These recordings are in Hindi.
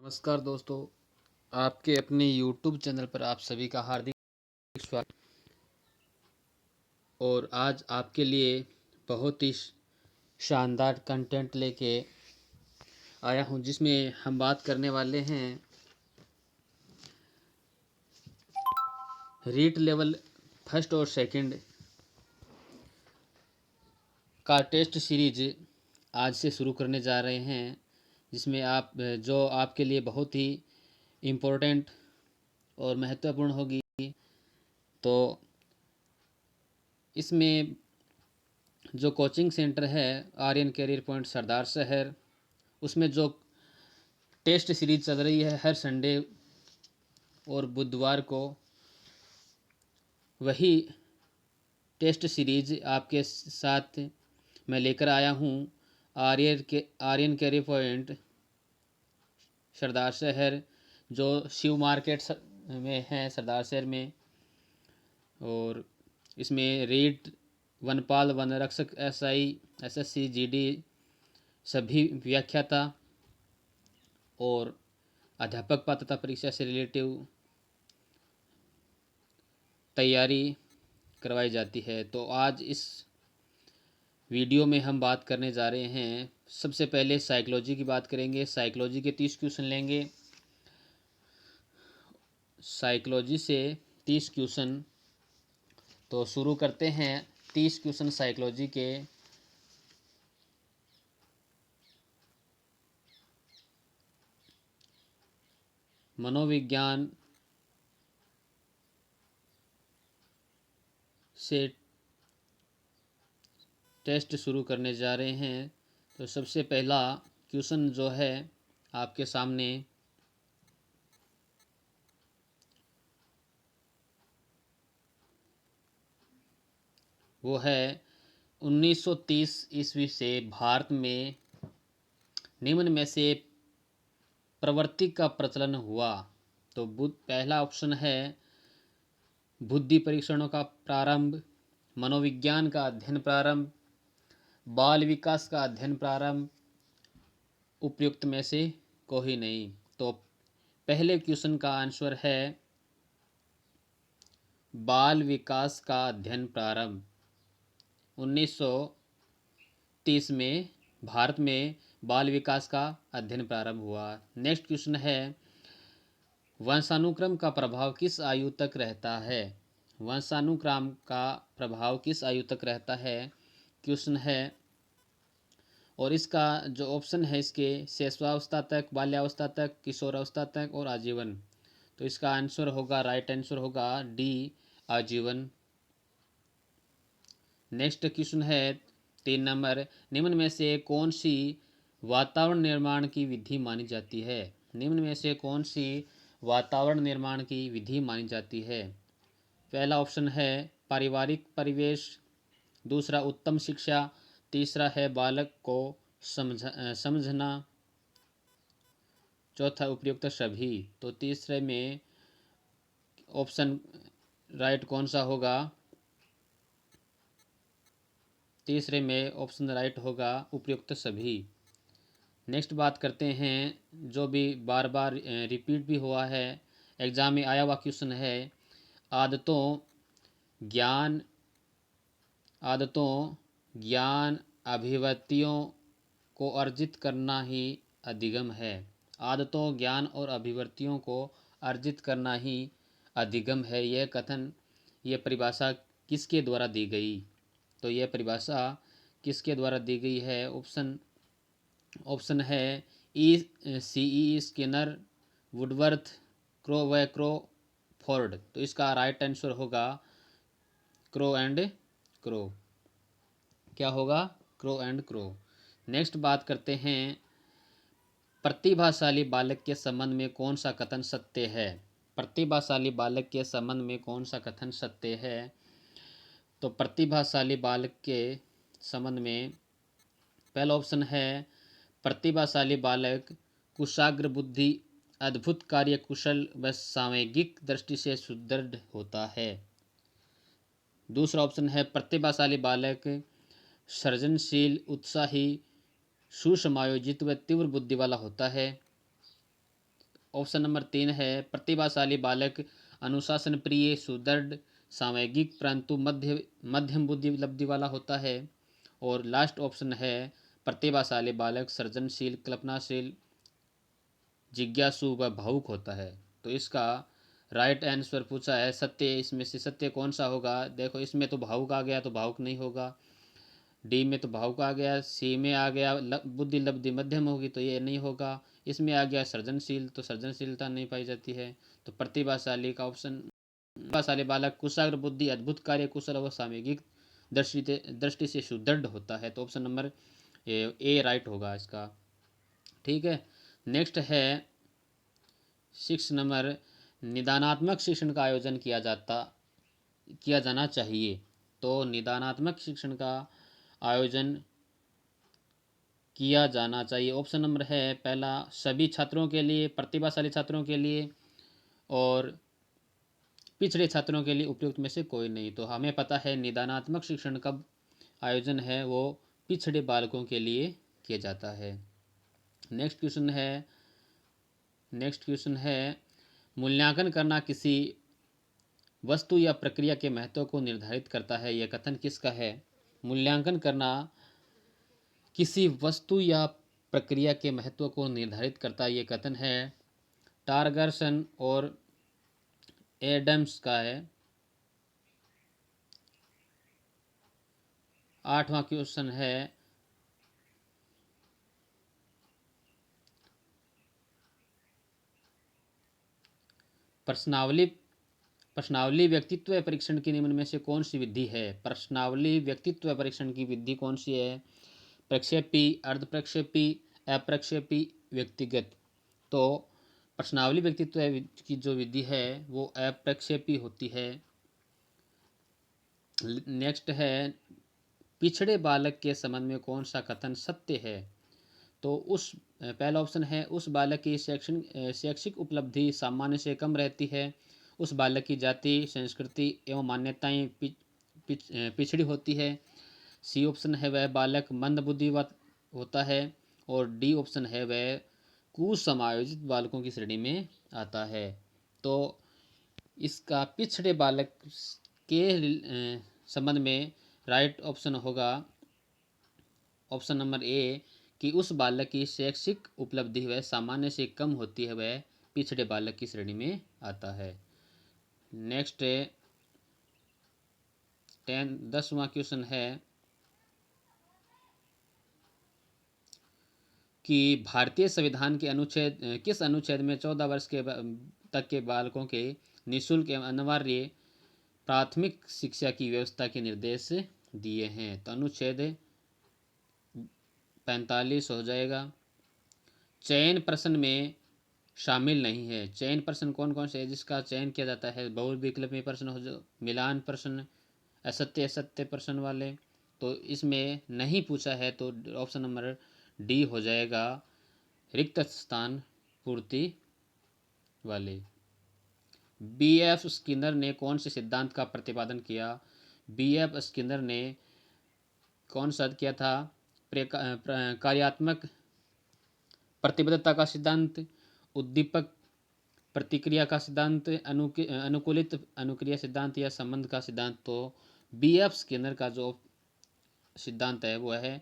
नमस्कार दोस्तों, आपके अपने YouTube चैनल पर आप सभी का हार्दिक स्वागत। और आज आपके लिए बहुत ही शानदार कंटेंट लेके आया हूं, जिसमें हम बात करने वाले हैं रीट लेवल फर्स्ट और सेकंड का टेस्ट सीरीज आज से शुरू करने जा रहे हैं, जिसमें जो आपके लिए बहुत ही इम्पोर्टेंट और महत्वपूर्ण होगी। तो इसमें जो कोचिंग सेंटर है आर्यन कैरियर पॉइंट सरदार शहर, उसमें जो टेस्ट सीरीज चल रही है हर संडे और बुधवार को, वही टेस्ट सीरीज आपके साथ मैं लेकर आया हूँ। आर्यन कैरियर पॉइंट सरदार शहर, जो शिव मार्केट में है सरदार शहर में। और इसमें रीट, वनपाल, वनरक्षक, एसआई, एसएससी, जीडी सभी व्याख्याता और अध्यापक पात्रता परीक्षा से रिलेटिव तैयारी करवाई जाती है। तो आज इस वीडियो में हम बात करने जा रहे हैं, सबसे पहले साइकोलॉजी की बात करेंगे। साइकोलॉजी के 30 क्वेश्चन लेंगे। साइकोलॉजी से 30 क्वेश्चन, तो शुरू करते हैं। 30 क्वेश्चन साइकोलॉजी के। मनोविज्ञान से टेस्ट शुरू करने जा रहे हैं। तो सबसे पहला क्वेश्चन जो है आपके सामने, वो है 1930 ईस्वी से भारत में निम्न में से प्रवृत्ति का प्रचलन हुआ। तो पहला ऑप्शन है बुद्धि परीक्षणों का प्रारंभ, मनोविज्ञान का अध्ययन प्रारंभ, बाल विकास का अध्ययन प्रारंभ, उपयुक्त में से कोई नहीं। तो पहले क्वेश्चन का आंसर है बाल विकास का अध्ययन प्रारंभ। 1930 में भारत में बाल विकास का अध्ययन प्रारंभ हुआ। नेक्स्ट क्वेश्चन है वंशानुक्रम का प्रभाव किस आयु तक रहता है। वंशानुक्रम का प्रभाव किस आयु तक रहता है क्वेश्चन है। और इसका जो ऑप्शन है, इसके शैशवावस्था तक, बाल्यावस्था तक, किशोरावस्था तक और आजीवन। तो इसका आंसर होगा, राइट आंसर होगा डी, आजीवन। नेक्स्ट क्वेश्चन है 3 नंबर, निम्न में से कौन सी वातावरण निर्माण की विधि मानी जाती है। निम्न में से कौन सी वातावरण निर्माण की विधि मानी जाती है। पहला ऑप्शन है पारिवारिक परिवेश, दूसरा उत्तम शिक्षा, तीसरा है बालक को समझना, चौथा उपयुक्त सभी। तो तीसरे में ऑप्शन राइट कौन सा होगा। तीसरे में ऑप्शन राइट होगा उपयुक्त सभी। नेक्स्ट बात करते हैं, जो भी बार बार रिपीट भी हुआ है, एग्जाम में आया हुआ क्वेश्चन है, आदतों ज्ञान अभिव्यक्तियों को अर्जित करना ही अधिगम है। आदतों, ज्ञान और अभिव्यक्तियों को अर्जित करना ही अधिगम है। यह कथन, यह परिभाषा किसके द्वारा दी गई। तो यह परिभाषा किसके द्वारा दी गई है। ऑप्शन है ई स्किनर, वुडवर्थ, क्रो व क्रोफोर्ड। तो इसका राइट आंसर होगा क्रो एंड क्रो। क्या होगा, क्रो एंड क्रो। नेक्स्ट बात करते हैं, प्रतिभाशाली बालक के संबंध में कौन सा कथन सत्य है। प्रतिभाशाली बालक के संबंध में कौन सा कथन सत्य है। तो प्रतिभाशाली बालक के संबंध में पहला ऑप्शन है प्रतिभाशाली बालक कुशाग्र बुद्धि, अद्भुत कार्य कुशल व सामयिक दृष्टि से सुदृढ़ होता है। दूसरा ऑप्शन है प्रतिभाशाली बालक सृजनशील, उत्साही, सुसमायोजित व तीव्र बुद्धि वाला होता है। ऑप्शन नंबर 3 है प्रतिभाशाली बालक अनुशासन प्रिय सुदृढ़ सामयिक परंतु मध्यम बुद्धि उपलब्धि वाला होता है। और लास्ट ऑप्शन है प्रतिभाशाली बालक सृजनशील कल्पनाशील जिज्ञासु व भावुक होता है। तो इसका राइट आंसर पूछा है सत्य, इसमें से सत्य कौन सा होगा? देखो इसमें तो भावुक आ गया तो भावुक नहीं होगा, डी में तो भावुक आ गया, सी में आ गया बुद्धि लब्धि मध्यम होगी तो ये नहीं होगा, इसमें आ गया सृजनशील तो सृजनशीलता नहीं पाई जाती है। तो प्रतिभाशाली का ऑप्शन, प्रतिभाशाली बालक कुशाग्र बुद्धि अद्भुत कार्य कुशल व सामयिक दृष्टि से सुदृढ़ होता है। तो ऑप्शन नंबर ए राइट होगा इसका। ठीक है, नेक्स्ट है 6 नंबर, निदानात्मक शिक्षण का आयोजन किया जाना चाहिए। तो निदानात्मक शिक्षण का आयोजन किया जाना चाहिए। ऑप्शन नंबर है पहला सभी छात्रों के लिए, प्रतिभाशाली छात्रों के लिए और पिछड़े छात्रों के लिए उपयुक्त में से कोई नहीं। तो हमें पता है निदानात्मक शिक्षण कब आयोजन है वो पिछड़े बालकों के लिए किया जाता है। नेक्स्ट क्वेश्चन है मूल्यांकन करना किसी वस्तु या प्रक्रिया के महत्व को निर्धारित करता है, यह कथन किसका है? मूल्यांकन करना किसी वस्तु या प्रक्रिया के महत्व को निर्धारित करता है, यह कथन है टारगर्सन और एडम्स का है। 8वां क्वेश्चन है प्रश्नावली व्यक्तित्व परीक्षण की निम्न में से कौन सी विधि है? प्रश्नावली व्यक्तित्व परीक्षण की विधि कौन सी है? प्रक्षेपी, अर्ध प्रक्षेपी, अप्रक्षेपी, व्यक्तिगत। तो प्रश्नावली व्यक्तित्व की जो विधि है वो अप्रक्षेपी होती है। नेक्स्ट है पिछड़े बालक के संबंध में कौन सा कथन सत्य है? तो पहला ऑप्शन है उस बालक की शैक्षिक उपलब्धि सामान्य से कम रहती है, उस बालक की जाति संस्कृति एवं मान्यताएं पिछड़ी होती है। सी ऑप्शन है वह बालक मंदबुद्धि होता है। और डी ऑप्शन है वह कुसमायोजित बालकों की श्रेणी में आता है। तो इसका पिछड़े बालक के संबंध में राइट ऑप्शन होगा ऑप्शन नंबर ए कि उस बालक की शैक्षिक उपलब्धि वह सामान्य से कम होती है, वह पिछड़े बालक की श्रेणी में आता है। नेक्स्ट 10वां क्वेश्चन है कि भारतीय संविधान के किस अनुच्छेद में 14 वर्ष तक के बालकों के निःशुल्क एवं अनिवार्य प्राथमिक शिक्षा की व्यवस्था के निर्देश दिए हैं? तो अनुच्छेद 45 हो जाएगा। चयन प्रश्न में शामिल नहीं है। चयन प्रश्न कौन कौन से है जिसका चयन किया जाता है? बहु विकल्पीय प्रश्न हो जो मिलान प्रश्न, असत्य प्रश्न वाले। तो इसमें नहीं पूछा है तो ऑप्शन नंबर डी हो जाएगा रिक्त स्थान पूर्ति वाले। बी.एफ. स्किनर ने कौन से सिद्धांत का प्रतिपादन किया? बी.एफ. स्किनर ने कौन सा किया था? कार्यात्मक प्रतिबद्धता का सिद्धांत, उद्दीपक प्रतिक्रिया का सिद्धांत, अनुकूलित अनुक्रिया सिद्धांत या संबंध का सिद्धांत। तो बी.एफ. स्किनर का जो सिद्धांत है वो है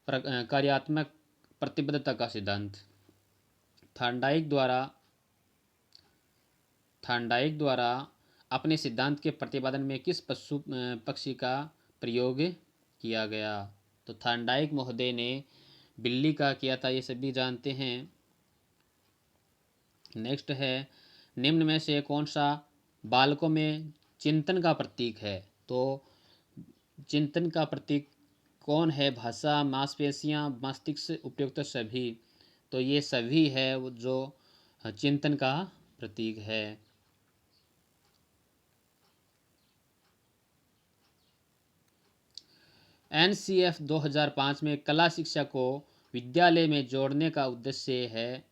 कार्यात्मक प्रतिबद्धता का सिद्धांत। थार्नडाइक द्वारा अपने सिद्धांत के प्रतिपादन में किस पक्षी का प्रयोग किया गया? तो थार्नडाइक महोदय ने बिल्ली का किया था, ये सभी जानते हैं। नेक्स्ट है निम्न में से कौन सा बालकों में चिंतन का प्रतीक है? तो चिंतन का प्रतीक कौन है? भाषा, मांसपेशियां, मस्तिष्क, उपयुक्त सभी। तो ये सभी है जो चिंतन का प्रतीक है। एनसीएफ 2005 में कला शिक्षा को विद्यालय में जोड़ने का उद्देश्य है।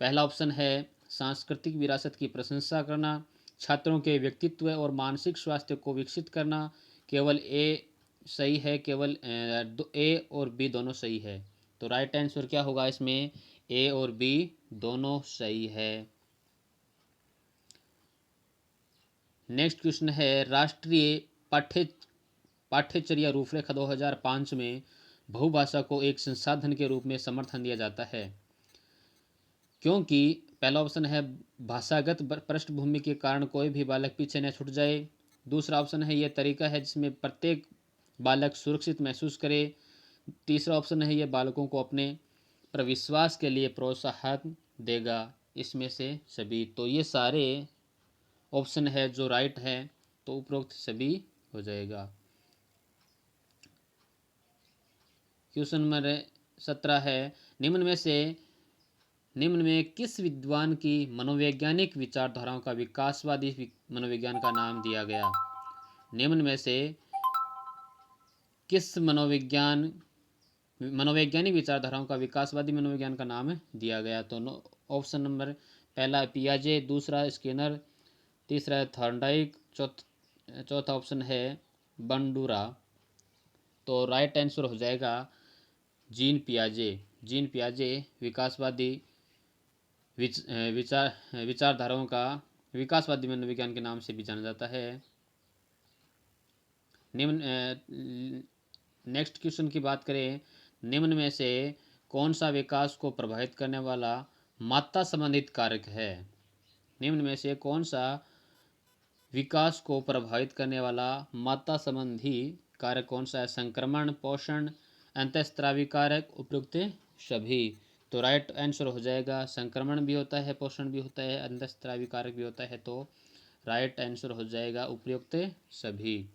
पहला ऑप्शन है सांस्कृतिक विरासत की प्रशंसा करना, छात्रों के व्यक्तित्व और मानसिक स्वास्थ्य को विकसित करना। केवल ए सही है, केवल ए और बी दोनों सही है। तो राइट आंसर क्या होगा इसमें? ए और बी दोनों सही है। नेक्स्ट क्वेश्चन है, राष्ट्रीय पाठ्यचर्या रूपरेखा 2005 में बहुभाषा को एक संसाधन के रूप में समर्थन दिया जाता है, क्योंकि पहला ऑप्शन है भाषागत पृष्ठभूमि के कारण कोई भी बालक पीछे न छूट जाए। दूसरा ऑप्शन है यह तरीका है जिसमें प्रत्येक बालक सुरक्षित महसूस करे। तीसरा ऑप्शन है यह बालकों को अपने पर विश्वास के लिए प्रोत्साहन देगा। इसमें से सभी, तो ये सारे ऑप्शन है जो राइट है, तो उपरोक्त सभी हो जाएगा। क्वेश्चन नंबर 17 है, निम्न में किस विद्वान की मनोवैज्ञानिक विचारधाराओं का विकासवादी मनोविज्ञान का नाम दिया गया? निम्न में से किस मनोवैज्ञानिक विचारधाराओं का विकासवादी मनोविज्ञान का नाम दिया गया? तो ऑप्शन नंबर पहला पियाजे, दूसरा स्किनर, तीसरा है थॉर्नडाइक, चौथा ऑप्शन है बंडूरा। तो राइट आंसर हो जाएगा जीन पियाजे। जीन पियाजे विकासवादी विचारधाराओं का विकासवादी मनोविज्ञान के नाम से भी जाना जाता है। नेक्स्ट क्वेश्चन की बात करें, निम्न में से कौन सा विकास को प्रभावित करने वाला मात्रा संबंधित कारक है? निम्न में से कौन सा विकास को प्रभावित करने वाला मात्रा संबंधी कारक कौन सा है? संक्रमण, पोषण, अंतःस्रावी कारक, उपयुक्त सभी। तो राइट आंसर हो जाएगा संक्रमण भी होता है, पोषण भी होता है, अंतःस्रावी कारक भी होता है। तो राइट आंसर हो जाएगा उपयुक्त सभी।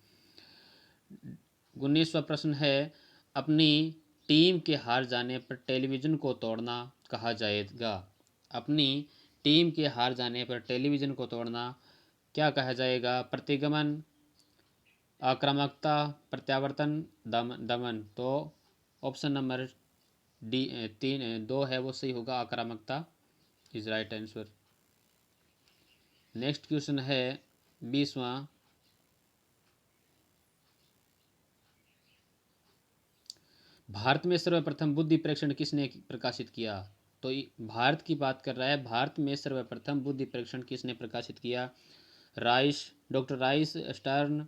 19वां प्रश्न है, अपनी टीम के हार जाने पर टेलीविज़न को तोड़ना कहा जाएगा? अपनी टीम के हार जाने पर टेलीविज़न को तोड़ना क्या कहा जाएगा? प्रतिगमन, आक्रामकता, प्रत्यावर्तन, दमन। तो ऑप्शन नंबर डी 2 है वो सही होगा, आक्रामकता is right answer. Next question है 20वां, भारत में सर्वप्रथम बुद्धि परीक्षण किसने प्रकाशित किया? तो भारत की बात कर रहा है, भारत में सर्वप्रथम बुद्धि परीक्षण किसने प्रकाशित किया? Doctor rice, stern,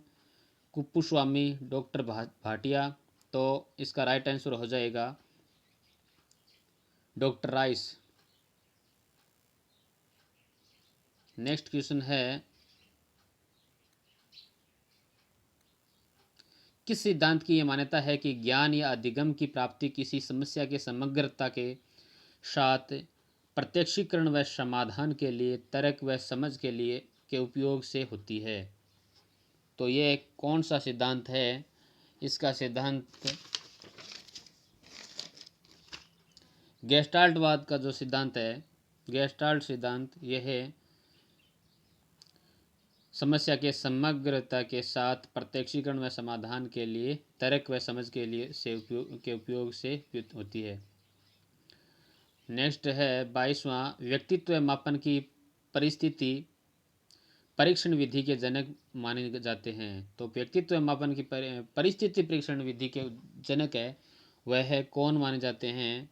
Kuppuswamy, doctor Bhatia. तो इसका राइट आंसर हो जाएगा डॉक्टर राइस। नेक्स्ट क्वेश्चन है, किस सिद्धांत की यह मान्यता है कि ज्ञान या अधिगम की प्राप्ति किसी समस्या के समग्रता के साथ प्रत्यक्षीकरण व समाधान के लिए तर्क व समझ के लिए के उपयोग से होती है? तो ये कौन सा सिद्धांत है? इसका सिद्धांत गेस्टाल्टवाद का जो सिद्धांत है, गेस्टाल्ट सिद्धांत, यह है समस्या के समग्रता के साथ प्रत्यक्षीकरण व समाधान के लिए तर्क व समझ के लिए से उपयोग से होती है। नेक्स्ट है 22वां, व्यक्तित्व मापन की परिस्थिति परीक्षण विधि के जनक माने जाते हैं। तो व्यक्तित्व मापन की परिस्थिति परीक्षण विधि के जनक है वह कौन माने जाते हैं?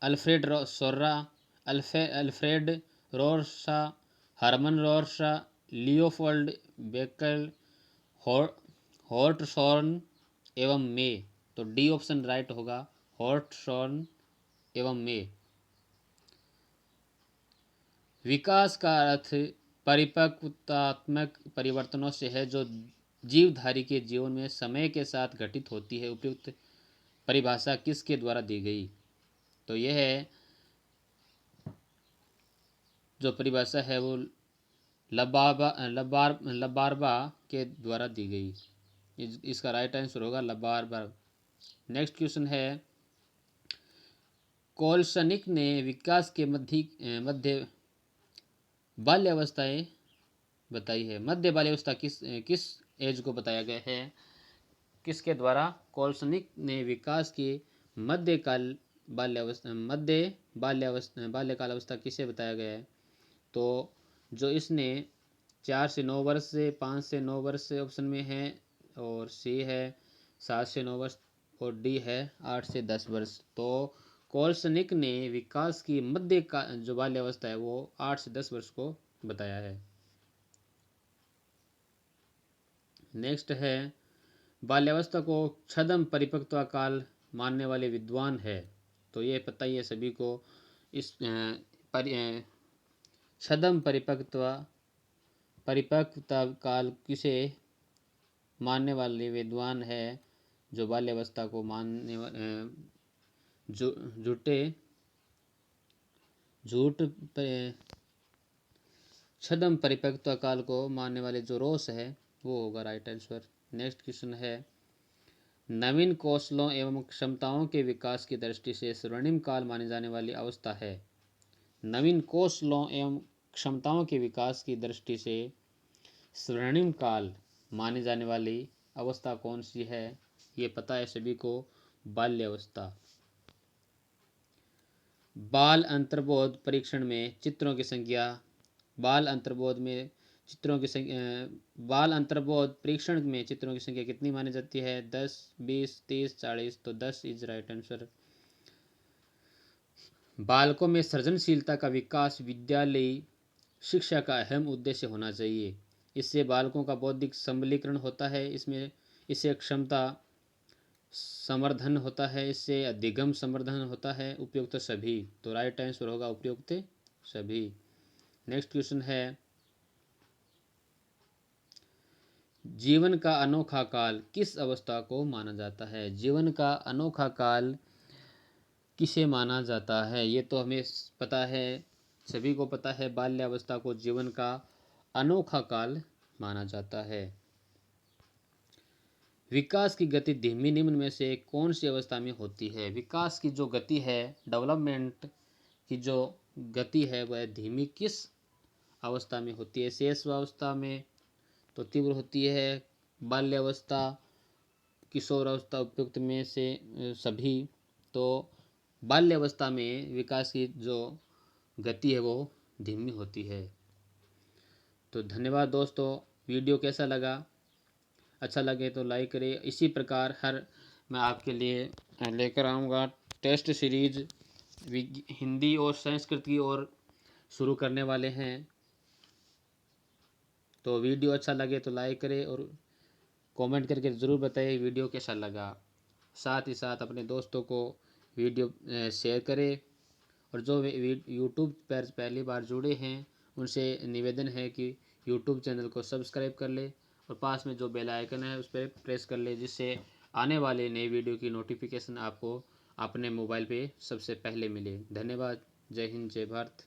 अल्फ्रेड रोर्सा, हरमन रोर्सा, लियोपोल्ड बेकल, हॉर्टशॉर्न एवं मे। तो डी ऑप्शन राइट होगा, हॉर्टशॉर्न एवं मे। विकास का अर्थ परिपक्वतात्मक परिवर्तनों से है जो जीवधारी के जीवन में समय के साथ घटित होती है। उपयुक्त परिभाषा किसके द्वारा दी गई? तो यह है जो परिभाषा है वो लबारबा के द्वारा दी गई। इसका राइट आंसर होगा लबारबा। नेक्स्ट क्वेश्चन है, कोलसनिक ने विकास के मध्य बाल्यावस्थाएं बताई है। मध्य बाल्यावस्था किस एज को बताया गया है? किसके द्वारा? कोलसनिक ने विकास के मध्यकाल बाल्यकाल अवस्था किसे बताया गया है? तो जो इसने 4 से 9 वर्ष से 5 से 9 वर्ष से ऑप्शन में है, और सी है 7 से 9 वर्ष और डी है 8 से 10 वर्ष। तो कोल्सनिक ने विकास की मध्य का जो बाल्यावस्था है वो 8 से 10 वर्ष को बताया है। नेक्स्ट है बाल्यावस्था को छद्म परिपक्वता काल मानने वाले विद्वान है। तो ये पता ही है सभी को। इस छद्म परिपक्वता काल किसे मानने वाले विद्वान है जो बाल्यावस्था को मानने छद्म परिपक्वता काल को मानने वाले जो रोस है वो होगा राइट आंसर। नेक्स्ट क्वेश्चन है नवीन कौशलों एवं क्षमताओं के विकास की दृष्टि से स्वर्णिम काल मानी जाने वाली अवस्था है। नवीन कौशलों एवं क्षमताओं के विकास की दृष्टि से स्वर्णिम काल मानी जाने वाली अवस्था कौन सी है? ये पता है सभी को, बाल्यावस्था। बाल अंतर्बोध परीक्षण में चित्रों की संख्या बाल अंतर्बोध परीक्षण में चित्रों की संख्या कितनी मानी जाती है? 10, 20, 30, 40। तो 10 इज राइट आंसर। बालकों में सृजनशीलता का विकास विद्यालयी शिक्षा का अहम उद्देश्य होना चाहिए। इससे बालकों का बौद्धिक सबलीकरण होता है, इससे क्षमता संवर्धन होता है, इससे अधिगम संवर्धन होता है। उपयुक्त सभी। तो राइट आंसर होगा उपयुक्त सभी। नेक्स्ट क्वेश्चन है जीवन का अनोखा काल किस अवस्था को माना जाता है? जीवन का अनोखा काल किसे माना जाता है? ये तो हमें पता है, सभी को पता है, बाल्यावस्था को जीवन का अनोखा काल माना जाता है। विकास की गति धीमी निम्न में से कौन सी अवस्था में होती है? विकास की जो गति है, डेवलपमेंट की जो गति है, वह धीमी किस अवस्था में होती है? शेष अवस्था में तो तीव्र होती है, बाल्यावस्था, किशोरावस्था उपयुक्त में से सभी। तो बाल्यावस्था में विकास की जो गति है वो धीमी होती है। तो धन्यवाद दोस्तों। वीडियो कैसा लगा? अच्छा लगे तो लाइक करें। इसी प्रकार मैं आपके लिए लेकर आऊँगा टेस्ट सीरीज हिंदी और संस्कृत की ओर शुरू करने वाले हैं। तो वीडियो अच्छा लगे तो लाइक करें और कमेंट करके ज़रूर बताइए वीडियो कैसा लगा। साथ ही साथ अपने दोस्तों को वीडियो शेयर करें। और जो यूट्यूब पर पहली बार जुड़े हैं उनसे निवेदन है कि यूट्यूब चैनल को सब्सक्राइब कर ले और पास में जो बेल आइकन है उस पर प्रेस कर ले, जिससे आने वाले नई वीडियो की नोटिफिकेशन आपको अपने मोबाइल पे सबसे पहले मिले। धन्यवाद। जय हिंद, जय भारत।